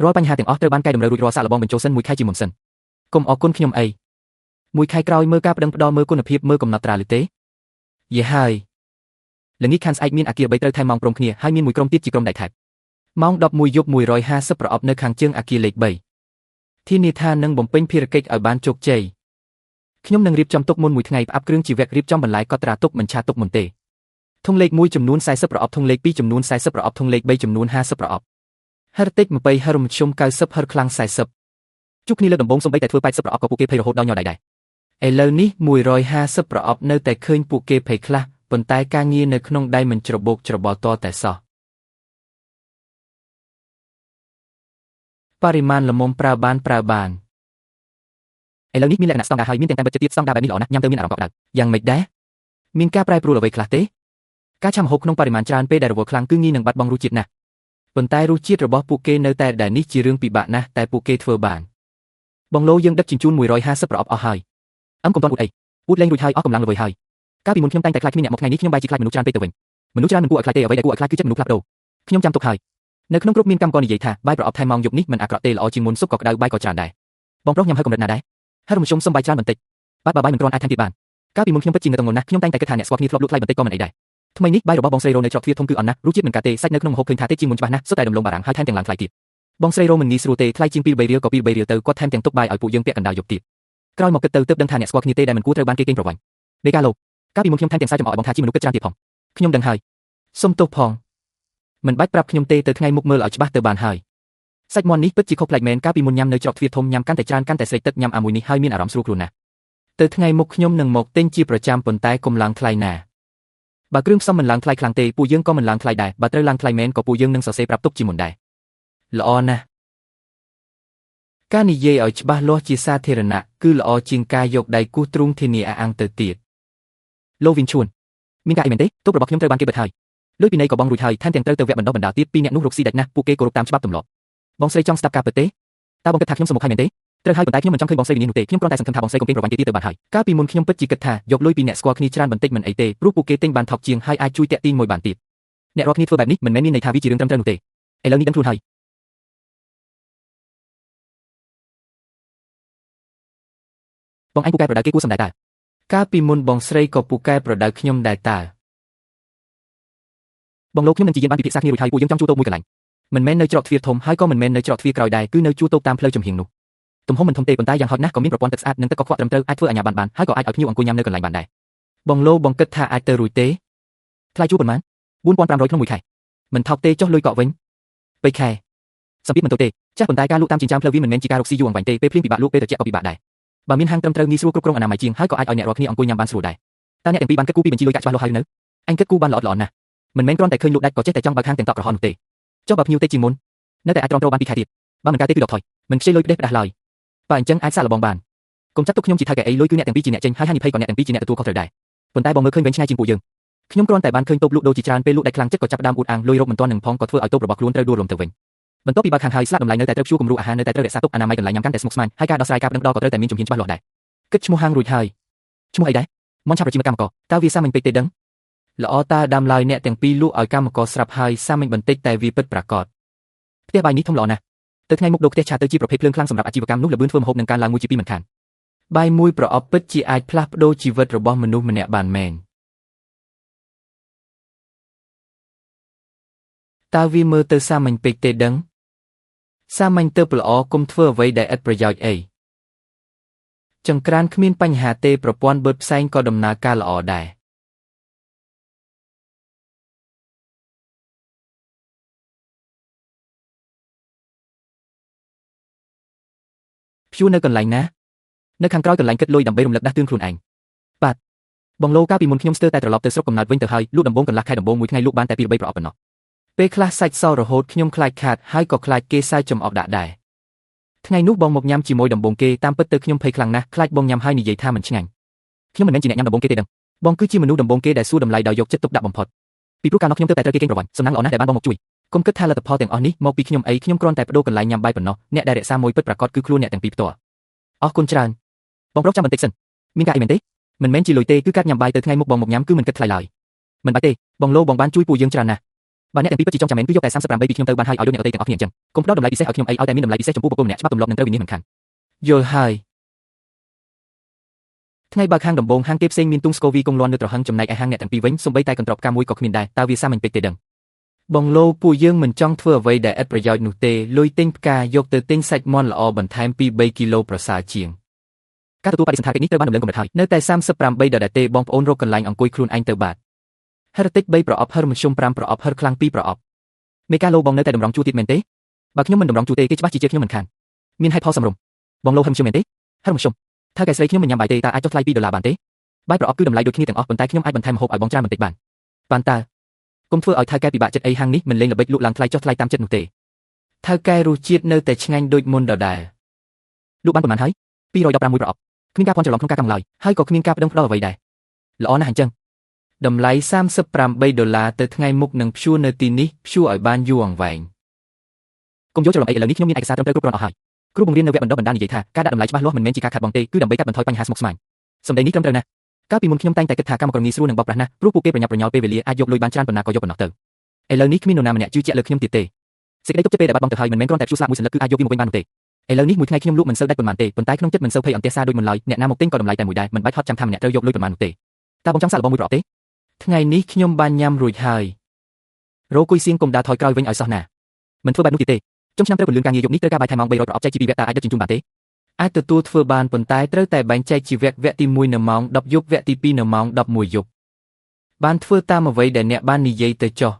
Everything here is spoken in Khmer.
រាល់បញ្ហាទាំងអស់ត្រូវបានកែតម្រូវរួចរាល់សាកល្បងបញ្ចូលសិនមួយខែជាមុនសិនកុំអរគុណខ្ញុំអីមួយខែក្រោយមើលការប្តឹងផ្ដល់មើលគុណភាពមើលកំណត់ត្រាឬទេយេហើយល្ងាចខាងស្អែកមានអាគារ3ត្រូវថែម៉ោងព្រមគ្នាហើយមានមួយក្រុមទៀតជាក្រុមដៃថែបម៉ោង11យប់150ប្រអប់នៅខាងជើងអាគារលេខ3ធានាថានឹងបំពេញភារកិច្ចឲ្យបានជោគជ័យខ្ញុំនឹងរៀបចំទុកមុនមួយថ្ងៃផ្អាប់គ្រឿងជីវៈរៀបចំបន្លែកត់ត្រាទុកមិនឆាទុកមុនទេធុងលេខ1ចំនួន40ប្រអប់ធុងលេខ2ចំនួន40ប្រអប់ធុងលេខ3ចំនួន50ប្រអប់ហិរតិច20ហិរមធ្យម90ហិរខ្លាំង40ជួបគ្នាលើកដំបូងសំបីតែធ្វើ80ប្រអប់ក៏ពួកគេភ័យរហូតដល់ញ័រដៃដែរឥឡូវនេះ150ប្រអប់នៅតែឃើញពួកគេភ័យខ្លះប៉ុន្តែការងារនៅក្នុងដៃមិនច្របូកច្របល់តតែសោះបរិមាណល្មមប្រើបានឥឡូវនេះមានលក្ខណៈស្តង់ដារហើយមានទាំងតាមបិទចិត្តទៀតស្តង់ដារបែបនេះល្អណាស់ញ៉ាំទៅមានអារម្មណ៍កក់ក្ដៅយ៉ាងម៉េចដែរមានការប្រែប្រួលអ្វីខ្លះទេការឆាំម្ហូបក្នុងបរិមាណច្រើនពេលដែលរវល់ខ្លាំងគឺងាយនឹងបាត់បង់រសជាតិណាស់ប៉ុន្តែរសជាតិរបស់ពួកគេនៅតែដែលនេះជារឿងពិបាកណាស់តែពួកគេធ្វើបានបងឡូយើងដឹកជញ្ជូន150ប្រអប់អស់ហើយកុំទាន់អួតអីអួតលេងរួចហើយអស់កម្លាំងល្វើយហើយកាលពីមុនខ្ញុំតែងតែខ្លាចគ្មានអ្នកមកថ្ងៃនេះខ្ញុំបែរជាខ្លាចមនុស្សច្រើនពេកទៅវិញមនុស្សច្រើនមិនគួរឲ្យខ្លាចទេអ្វីដែលគួរឲ្យខ្លាចគឺចិត្តមនុស្សផ្លាស់ប្ដូរខ្ញុំចាំទុកហើយនៅក្នុងគ្រប់មានកម្មករនិយាយថាបាយប្រអប់ថែមម៉ោងយប់នេះមិនអាក្រក់ទេល្អជាងមុនស៊ុបក៏ក្តៅបាយក៏ច្រើនដែរបងប្រុសញ៉ាំហើយកម្រិតណាដែរហើយរំជុំសុំបាយច្រើនបន្តិចបាទបាយមិនគ្រាន់អាចថែមទៀតបានកាលពីមុនខ្ញុំពិតជាងងឹតងន់ណាស់ខ្ញុំតែងតែគិតថាអ្នកស្គាល់គ្នាធ្លាប់លក់ថ្លៃបន្តិចក៏មិនអីដែរថ្មីនេះបាយរបស់បងស្រីរ៉ូនៅច្រកទ្វារធំគឺអន់ណាស់រសជាតិមិនកាត់ទេសាច់នៅក្នុងម្ហូបឃើញថាទេជាងមុនច្បាស់ណាស់សុទ្ធតែដំឡូងបារាំងហើយថែមទាំងឡើងថ្លៃទៀតបងស្រីរ៉ូមិនងាយស្រួលទេថ្លៃជាង2-3រៀលក៏2-3រៀលទៅគាត់ថែមទាំងទុកបាយឲ្យពួកយើងពាក់កណ្ដាលយប់ទៀតក្រោយមកគិតទៅទើបដឹងថាអ្នកស្គាល់គ្នាទេដែលមិនគួរត្រូវបានគេកេងប្រវ័ញ្ចដេកាឡូកាលពីមុនខ្ញុំថែមទាំងសាច់ចំអកឲ្យបងថាជាមនុស្សគិតច្រើនទៀតផងខ្ញុំដឹងហើយសុំទោសផងមិនបាច់ប្រាប់ខ្ញុំទេទៅថ្ងៃមុខមើលឲ្យច្បាស់ទៅបានហើយសាច់មាន់នេះពិតជាខុសប្លែកមែនកាលពីមុនញ៉ាំនៅច្រកទ្វារធំញ៉ាំកាន់តែច្រើនកាន់តែស្រេកទឹកញ៉ាំអាមួយនេះហើយមានអារម្មណ៍ស្រួលខ្លួនណាស់ទៅថ្ងៃមុខខ្ញុំនឹងមកទិញជាប្រចាំប៉ុន្តែកុំឡើងថ្លៃណាបើគ្រឿងផ្សំមិនឡើងថ្លៃខ្លាំងទេពួកយើងក៏មិនឡើងថ្លៃដែរបើត្រូវឡើងថ្លៃមែនក៏ពួកយើងនឹងសរសេរប្រាប់ទុកជាមុនដែរល្អណាស់ការនិយាយឲ្យច្បាស់លាស់ជាសាធារណៈគឺល្អជាងការយកដៃគូសទ្រូងធានាអាំងទៅទៀតលោវិនឈួនមានការអីមែនទេទុករបស់ខ្ញុំត្រូវបានគេបិទហើយលុយពីណីក៏បងរួចហើយថែមទាំងត្រូវទៅវគ្គបណ្ដុះបណ្ដាលទៀតពីអ្នកនោះរកស៊ីដាច់ណាស់ពួកគេគោរពតាមច្បាប់ទម្លាប់បងស្រីចង់ស្ដាប់ការពិតទេតើបងគិតថាខ្ញុំសមមុខហើយមែនទេត្រូវហើយប៉ុន្តែខ្ញុំមិនចង់ឃើញបងស្រីវិនិច្ឆ័យនោះទេខ្ញុំគ្រាន់តែសង្ឃឹមថាបងស្រីកុំពេញប្រវ័ញ្ចគេទៀតទៅបានហើយកាលពីមុនខ្ញុំពិតជាគិតថាយកលុយពីអ្នកស្គាល់គ្នាច្រើនបន្តិចមិនអីទេព្រោះពួកគេទិញបានថោកជាងហើយអាចជួយតាក់ទាញមួយបានទៀតអ្នករាល់គ្នាធ្វើបែបនេះមិនមែនមានន័យថាវាជារឿងត្រឹមត្រូវនោះទេឥឡូវនេះដឹងខ្លួនហើយបងឯងពូកែប្រដៅគេគួរសម្ដែងតើកាលពីមុនបងស្រីក៏ពូកែប្រដៅខ្ញុំដែរតើបងលោកខ្ញុំនឹងជាយានបានពិភាក្សាគ្នារួចហើយពួកយើងចង់ជួបតូបមួយកន្លែងមិនមែននៅច្រកទ្វារធំហើយក៏មិនមែននៅច្រកទ្វារក្រោយដែរគឺនៅជួបតូបតាមផ្លូវចំហៀងនោះទំហំមិនធំទេប៉ុន្តែយ៉ាងហោចណាស់ក៏មានប្រព័ន្ធទឹកស្អាតនិងទឹកកខ្វក់ត្រឹមត្រូវអាចធ្វើអាជ្ញាប័ណ្ណបានហើយក៏អាចឲ្យភ្ញៀវអង្គុយញ៉ាំនៅកន្លែងបានដែរបងលោកបងគិតថាអាចទៅរួចទេថ្លៃជួបប៉ុន្មាន4500ក្នុងមួយខែមិនថោកទេចុះលុយកក់វិញពេលខែសម្ពាធមិនទៅទេចាស់ប៉ុន្តែការលក់តាមចិញ្ចើមផ្លូវវាមិនមែនជាការរកស៊ីយូរអង្វែងទេពេលភ្លៀងពិបាកលក់ពេលត្រជាក់ក៏ពិបាកដែរបើមានហាងត្រឹមត្រូវងាយស្រួលគ្រប់គ្រងអនាម័យជាងហើយក៏អាចឲ្យអ្នករាល់គ្នាអង្គុយញ៉ាំបានស្រួលដែរតើអ្នកទាំងពីរបានគិតគូរពីបញ្ជីលុយកាក់ច្បាស់លាស់ហើយនៅអញគិតគូរបានល្អណាស់មិនមែនគ្រាន់តែឃើញលក់ដាច់ក៏ចេះតែចង់បើកហាងទាំងតក់ក្រហមនោះទេចុះបើភ្ញៀវតិចជាងមុននៅតែអាចទ្រាំទ្របាន2ខែទៀតបើមិនកើតទេគឺដកថយមិនខ្ជិលលុយផ្ដេសផ្ដាស់ឡើយបើអញ្ចឹងអាចសាកល្បងបានកុំចាត់ទុកខ្ញុំជាថៅកែអីលុយគឺអ្នកទាំងពីរជាអ្នកចេញហើយហានិភ័យក៏អ្នកទាំងពីរជាអ្នកទទួលខុសត្រូវដែរប៉ុន្តែបងមើលឃើញវិញឆ្ងាយជាងពួកយើងខ្ញុំគ្រាន់តែបានឃើញតូបលក់ដូរជាច្រើនពេលលក់ដាច់ខ្លាំងចិត្តក៏ចាប់ផ្ដើមអួតអាងលុយរកមិនទាន់នឹងផងក៏ធ្វើឲ្យតូបរបស់ខ្លួនត្រូវដួលរំទៅវិញបន្ទាប់ពីបើកខាងហើយស្លាកតម្លៃនៅតែត្រូវព្យួរគំរូអាហារនៅតែត្រូវរក្សាទុកអនាម័យកន្លែងញ៉ាំកាន់តែស្មុគស្មាញហើយការដោះស្រាយការប្តឹងផ្តល់ក៏ត្រូវតែមានជំហានច្បាស់លាស់ដែរគិតឈ្មោះហាងរួចហើយឈ្មោះអីដែរមន់ឆាប់ប្រជាកម្មករតើវាសាមញ្ញពេកទេដឹងល្អតើដាំឡើយអ្នកទាំងពីរលក់ឲ្យកម្មករស្រាប់ហើយសាមញ្ញបន្តិចតែវាពិតប្រាកដផ្ទះបាយនេះធំល្អណាស់ទៅថ្ងៃមុខដូរផ្ទះឆាទៅជាប្រភេទភ្លើងខ្លាំងសម្រាប់អាជីវកម្មនោះល្បឿនធ្វើម្ហូបនឹងកើនឡើងមួយជាពីរមិនខានបាយមួយប្រអប់ពិតជាអាចផ្លាស់ប្ដូរជីវិតរបស់មនុស្សម្នាក់បានមែនតើវាមើលទៅសាមញ្ញពេកទេដឹងសាមញ្ញទៅល្អគុំធ្វើអ្វីដែលឥតប្រយោជន៍អីចង្ក្រានគ្មានបញ្ហាទេប្រព័ន្ធបឺតផ្សែងក៏ដំណើរការល្អដែរព្យួរនៅកន្លែងណានៅខាងក្រោយកន្លែងគិតលុយដើម្បីរំលឹកដាស់តឿនខ្លួនឯងបាទបងឡូកាលពីមុនខ្ញុំស្ទើរតែត្រឡប់ទៅស្រុកកំណើតវិញទៅហើយលក់ដំបងកន្លះខែដំបងមួយថ្ងៃលក់បានតែ2-3ប្រអប់ប៉ុណ្ណោះពេលខ្លះសាច់សរហូតខ្ញុំខ្លាចខាតហើយក៏ខ្លាចគេសើចំអកដាក់ដែរថ្ងៃនោះបងមកញ៉ាំជាមួយដំបងគេតាមពិតទៅខ្ញុំភ័យខ្លាំងណាស់ខ្លាចបងញ៉ាំហើយនិយាយថាមិនឆ្ងាញ់ខ្ញុំមិនមែនជាអ្នកញ៉ាំដំបងគេទេដឹងបងគឺជាមនុស្សដំបងគេដែលសួរតម្លៃដោយយកចិត្តទុកដាក់បំផុតពីព្រោះកាលនោះខ្ញុំទៅតែត្រូវគេកេងប្រវ័ញ្ចសំណាងល្អណាស់ដែលបានបងមកជួយកុំគិតថាលទ្ធផលទាំងអស់នេះមកពីខ្ញុំអីខ្ញុំគ្រាន់តែបដូរកន្លែងញ៉ាំបាយប៉ុណ្ណោះអ្នកដែលរក្សាមួយពិតប្រាកដគឺខ្លួនអ្នកទាំងពីរផ្ទាល់អរគុណច្រើនបងប្រុសចាំបន្តិចសិនមានការអីមែនទេមិនមែនជាលុយទេគឺកាត់ញ៉ាំបាយទៅថ្ងៃមុខបងមកញ៉ាំគឺមិនគិតថ្លៃឡើយមិនបាច់ទេបងឡូបងបានជួយពួកយើងច្រើនណាស់ បើអ្នកទាំងពីរពិតជាចង់ចាំមែនគឺយកតែ38ពីខ្ញុំទៅបានហើយឲ្យដូចអ្នកដទៃទាំងអស់គ្នាអញ្ចឹងកុំផ្ដោតតម្លៃពិសេសឲ្យខ្ញុំអីឲ្យតែមានតម្លៃពិសេសចំពោះបុគ្គលម្នាក់ច្បាប់ទម្លាប់នឹងត្រូវវិនិច្ឆ័យមិនខានយល់ហើយថ្ងៃបើខាងដំបងហាងគេផ្សេងមានទុងស្គូវីគង់លន់នៅត្រហឹងចំណែកឯហាងអ្នកទាំងពីរវិញសំបីតែកន្ទ្រព្យការមួយក៏គ្មានដែរតើវាសាមញ្ញពេកទេដឹងបងលោពួកយើងមិនចង់ធ្វើអ្វីដែលឥតប្រយោជន៍នោះទេលុយទិញផ្កាយកទៅទិញសាច់មាន់ល្អបន្ថែម2-3គីឡូប្រសើរជាងការទទួលបដិសណ្ឋារកិច្ចនេះត្រូវបានដំណើរកម្រិតហើយនៅតែ38ដដែលទេបងប្អូនរកកន្លែងអង្គុយខ្លួនឯងទៅបាទហេរតិច3ប្រអប់ហិរមធ្យម5ប្រអប់ហិរខ្លាំង2ប្រអប់មេកាឡូបងនៅតែតម្រង់ជួរទៀតមែនទេបើខ្ញុំមិនតម្រង់ជួរទេគេច្បាស់ជាខ្ញុំមិនខានមានហេតុផលសម្រុំបងលោហិរមធ្យមមែនទេហិរមធ្យមថាកែស្រីខ្ញុំមិនញ៉ាំបាយទេតើអាចចុះថ្លៃ$2បានទេបាយប្រអប់គឺតម្លៃដូចគ្នាទាំងអស់ប៉ុន្តែខ្ញុំអាចបន្ថែមម្ហូបឲ្យបងច្រើនបន្តិចបានតើគុំធ្វើឲ្យថៅកែពិបាកចិត្តអីហាងនេះមិនលេងល្បិចលក់ឡើងថ្លៃចុះថ្លៃតាមចិត្តនោះទេថៅកែរសជាតិនៅតែឆ្ងាញ់ដូចមុនដដែលលក់បានប៉ុន្មានហើយ216ប្រអប់គ្មានការភ័ន្តច្រឡំក្នុងការកម្មឡើយហើយក៏គ្មានការប្តឹងផ្ដោអ្វីដែរល្អណាស់អញ្ចឹងតម្លៃ$38ទៅថ្ងៃមុខនឹងព្យួរនៅទីនេះព្យួរឲ្យបានយូរអង្វែងកុំយកច្រឡំអីឥឡូវនេះខ្ញុំមានឯកសារត្រឹមត្រូវគ្រប់គ្រាន់អស់ហើយគ្រូបង្រៀននៅវគ្គបណ្ដុះបណ្ដាលនិយាយថាការដាក់តម្លៃច្បាស់លាស់មិនមែនជាការខាតបង់ទេគឺដើម្បីកាត់បន្ថយបញ្ហាស្មុគស្មាញសម្ដីនេះត្រឹមត្រូវណាស់កាលពីមុនខ្ញុំតែងតែគិតថាកម្មករងាយស្រួលនឹងបោកប្រាស់ណាស់ព្រោះពួកគេប្រញាប់ប្រញាល់ពេលវេលាអាចយកលុយបានច្រើនប៉ុណ្ណាក៏យកប៉ុណ្ណោះទៅឥឡូវនេះគ្មាននរណាម្នាក់ជឿជាក់លើខ្ញុំទៀតទេសេចក្តីទុកចិត្តពេលដែលបាត់បង់ទៅហើយមិនមែនគ្រាន់តែព្យួរស្លាប់មួយសន្លឹកគឺអាចយកវាមកវិញបាននោះទេឥឡូវនេះមួយថ្ងៃខ្ញុំលក់មិនសូវដាច់ប៉ុន្មានទេប៉ុន្តែក្នុងចិត្តមិនសូវភ័យអន្ទះសារដូចមុនឡើយអ្នកណាមកទិញក៏តម្លៃតែមួយដែរមិនបាច់ហត់ចាំថាម្នាក់ត្រូវយកលុយប៉ុន្មាននោះទេតើបងចង់សាកល្បងមួយប្រអប់ទេថ្ងៃនេះខ្ញុំបានញ៉ាំរួចហើយរោគុយសៀងកុំដើរថយក្រោយវិញឲ្យសោះណាមិនធ្វើបែបនោះទៀតទេចុងឆ្នាំត្រូវពន្លឿនការងារយប់នេះត្រូវការបាយថែមម៉ោង300ប្រអប់ចែកជា2វគ្គតើអាចដឹកជញ្ជូនបានទេអាចទទួលធ្វើបានប៉ុន្តែត្រូវតែបែងចែកជាវគ្គទី1នៅម៉ោង10យប់វគ្គទី2នៅម៉ោង11យប់បានធ្វើតាមអ្វីដែលអ្នកបាននិយាយទៅចុះ